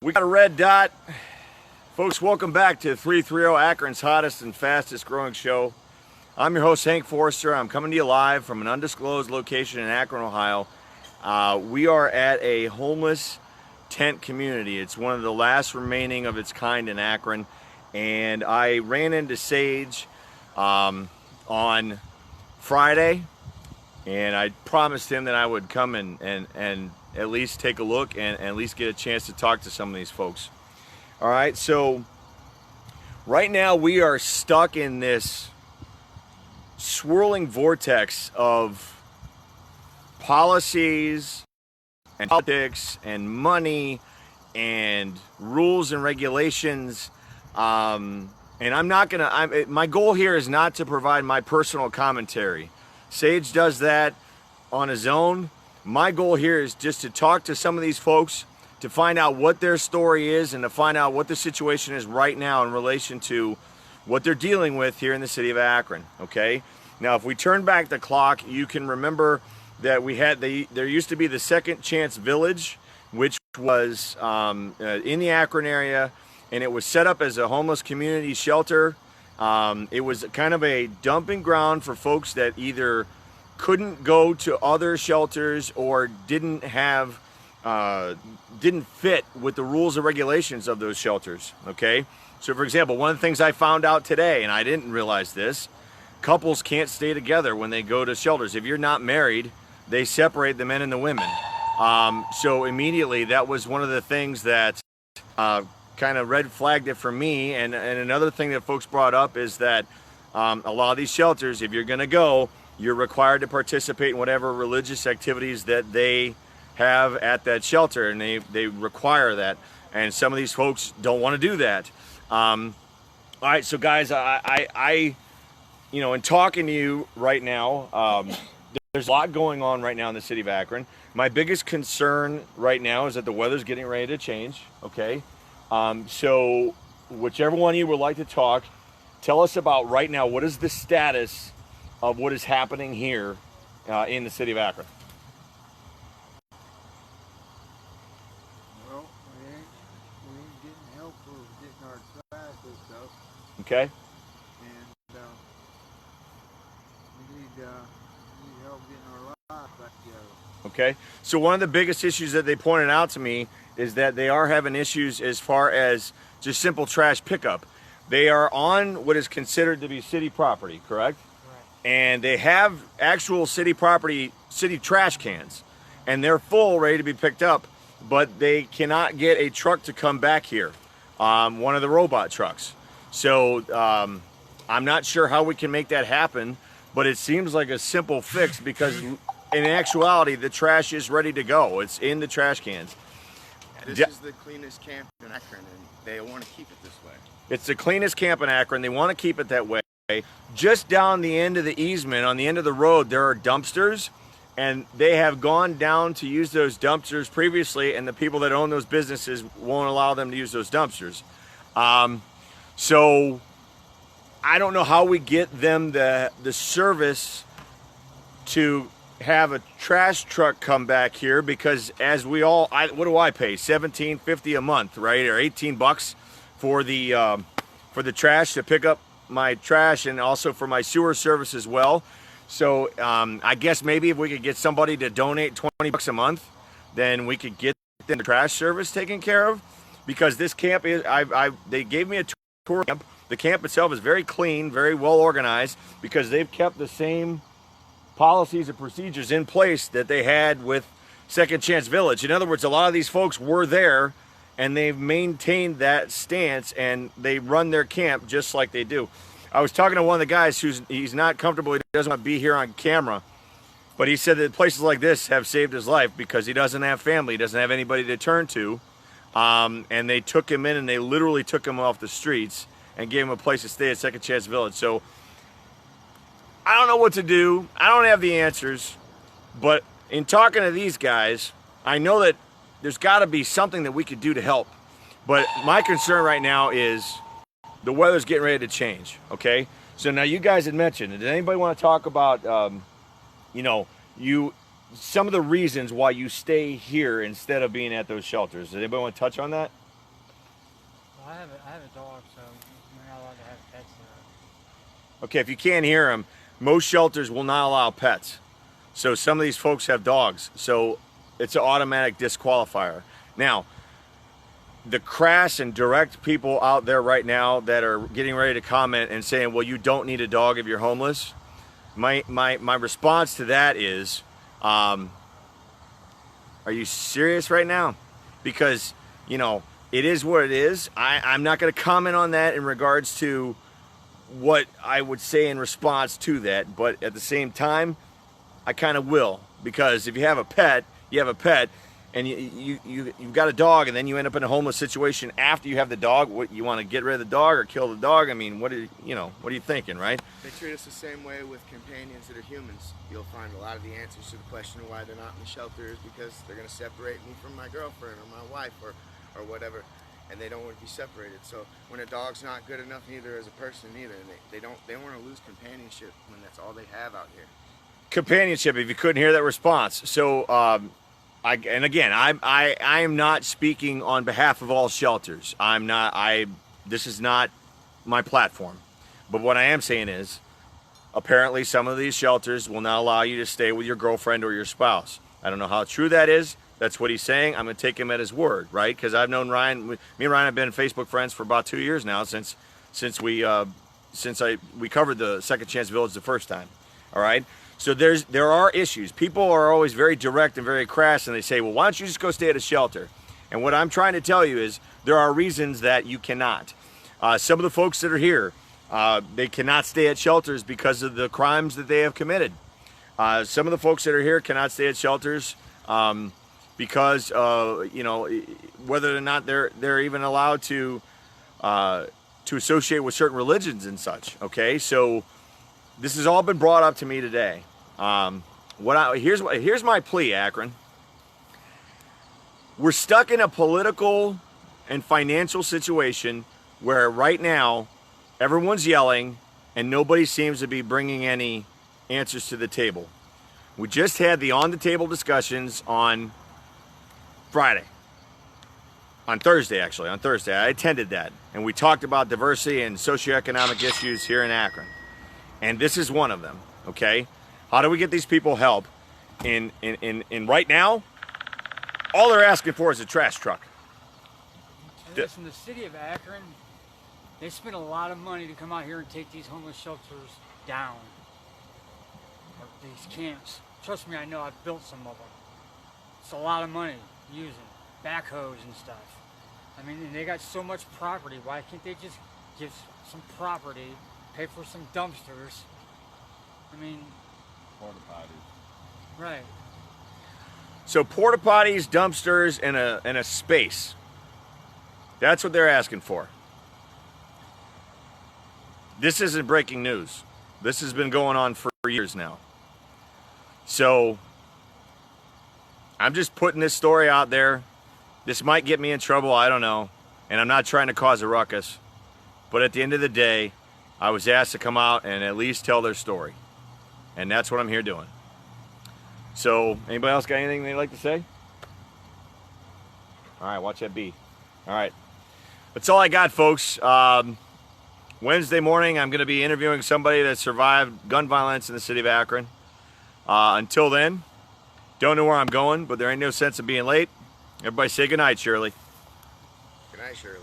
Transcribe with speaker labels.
Speaker 1: We got a red dot. Folks, welcome back to 330 Akron's hottest and fastest growing show. I'm your host, Hank Forrester. I'm coming to you live from an undisclosed location in Akron, Ohio. We are at a homeless tent community. It's one of the last remaining of its kind in Akron. And I ran into Sage on Friday, and I promised him that I would come and at least take a look and at least get a chance to talk to some of these folks. All right, so right now we are stuck in this swirling vortex of policies and politics and money and rules and regulations. And I'm not gonna, my goal here is not to provide my personal commentary. Sage does that on his own. My goal here is just to talk to some of these folks, to find out what their story is and to find out what the situation is right now in relation to what they're dealing with here in the city of Akron, okay? Now, if we turn back the clock, you can remember that we had, there used to be the Second Chance Village, which was in the Akron area, and it was set up as a homeless community shelter. It was kind of a dumping ground for folks that either couldn't go to other shelters or didn't fit with the rules and regulations of those shelters, okay? So for example, one of the things I found out today, and I didn't realize this, couples can't stay together when they go to shelters. If you're not married, they separate the men and the women. So immediately that was one of the things that kind of red flagged it for me. And another thing that folks brought up is that a lot of these shelters, if you're gonna go, you're required to participate in whatever religious activities that they have at that shelter, and they require that. And some of these folks don't want to do that. All right, so guys, I you know, in talking to you right now, there's a lot going on right now in the city of Akron. My biggest concern right now is that the weather's getting ready to change, okay? So whichever one of you would like to talk, tell us about right now, what is the status of what is happening here in the city of Akron?
Speaker 2: Well, we ain't getting help for getting our trash and stuff.
Speaker 1: Okay.
Speaker 2: And we need help getting our lives back together.
Speaker 1: Okay. So one of the biggest issues that they pointed out to me is that they are having issues as far as just simple trash pickup. They are on what is considered to be city property, correct? And they have actual city property, city trash cans, and they're full, ready to be picked up, but they cannot get a truck to come back here, one of the robot trucks. So I'm not sure how we can make that happen, but it seems like a simple fix because in actuality, the trash is ready to go. It's in the trash cans.
Speaker 3: This is the cleanest camp in Akron, and they want to keep it this way.
Speaker 1: It's the cleanest camp in Akron. They want to keep it that way. Just down the end of the easement, on the end of the road, there are dumpsters, and they have gone down to use those dumpsters previously, and the people that own those businesses won't allow them to use those dumpsters. So I don't know how we get them the service to have a trash truck come back here, because as we all, what do I pay? $17.50 a month, right? Or $18 for the trash to pick up my trash, and also for my sewer service as well. So I guess maybe if we could get somebody to donate $20 a month, then we could get the trash service taken care of, because this camp is, they gave me a tour camp. The camp itself is very clean, very well organized, because they've kept the same policies and procedures in place that they had with Second Chance Village. In other words, a lot of these folks were there, and they've maintained that stance, and they run their camp just like they do. I was talking to one of the guys he's not comfortable, he doesn't want to be here on camera, but he said that places like this have saved his life because he doesn't have family, he doesn't have anybody to turn to, and they took him in and they literally took him off the streets and gave him a place to stay at Second Chance Village. So I don't know what to do, I don't have the answers, but in talking to these guys, I know that there's got to be something that we could do to help. But my concern right now is the weather's getting ready to change, okay? So now you guys had mentioned, did anybody want to talk about, you know, some of the reasons why you stay here instead of being at those shelters? Does anybody want to touch on that?
Speaker 4: I have a dog, so we're not allowed to have pets there.
Speaker 1: Okay, if you can't hear him, most shelters will not allow pets. So some of these folks have dogs. So it's an automatic disqualifier. Now, the crass and direct people out there right now that are getting ready to comment and saying, well, you don't need a dog if you're homeless. My response to that is, are you serious right now? Because, you know, it is what it is. I'm not going to comment on that in regards to what I would say in response to that. But at the same time, I kind of will. Because if you have a pet, you have a pet. And you've got a dog, and then you end up in a homeless situation after you have the dog. What, you want to get rid of the dog or kill the dog? I mean, what are you thinking, right?
Speaker 3: They treat us the same way with companions that are humans. You'll find a lot of the answers to the question of why they're not in the shelter is because they're going to separate me from my girlfriend or my wife or whatever, and they don't want to be separated. So when a dog's not good enough, neither as a person either, and they want to lose companionship when that's all they have out here. Companionship.
Speaker 1: If you couldn't hear that response, so. And again, I am not speaking on behalf of all shelters. This is not my platform. But what I am saying is, apparently some of these shelters will not allow you to stay with your girlfriend or your spouse. I don't know how true that is. That's what he's saying. I'm going to take him at his word, right? Because I've known Ryan. Me and Ryan have been Facebook friends for about 2 years now since we covered the Second Chance Village the first time. All right. So there are issues. People are always very direct and very crass, and they say, well, why don't you just go stay at a shelter? And what I'm trying to tell you is there are reasons that you cannot. Some of the folks that are here, they cannot stay at shelters because of the crimes that they have committed. Some of the folks that are here cannot stay at shelters because, whether or not they're even allowed to associate with certain religions and such. Okay, so this has all been brought up to me today. Here's my plea, Akron. We're stuck in a political and financial situation where right now everyone's yelling and nobody seems to be bringing any answers to the table. We just had the on-the-table discussions on Thursday. I attended that, and we talked about diversity and socioeconomic issues here in Akron. And this is one of them, okay? How do we get these people help? In right now, all they're asking for is a trash truck.
Speaker 4: Listen, the city of Akron, they spend a lot of money to come out here and take these homeless shelters down. Or these camps. Trust me, I know, I've built some of them. It's a lot of money using backhoes and stuff. I mean, they got so much property. Why can't they just give some property, pay for some dumpsters? I mean,
Speaker 3: Porta potties.
Speaker 4: Right.
Speaker 1: So porta potties, dumpsters, and a space. That's what they're asking for. This isn't breaking news. This has been going on for years now. So I'm just putting this story out there. This might get me in trouble, I don't know. And I'm not trying to cause a ruckus. But at the end of the day, I was asked to come out and at least tell their story. And that's what I'm here doing. So, anybody else got anything they'd like to say? All right, watch that bee. All right. That's all I got, folks. Wednesday morning, I'm going to be interviewing somebody that survived gun violence in the city of Akron. Until then, don't know where I'm going, but there ain't no sense of being late. Everybody say goodnight, Shirley.
Speaker 3: Good night, Shirley.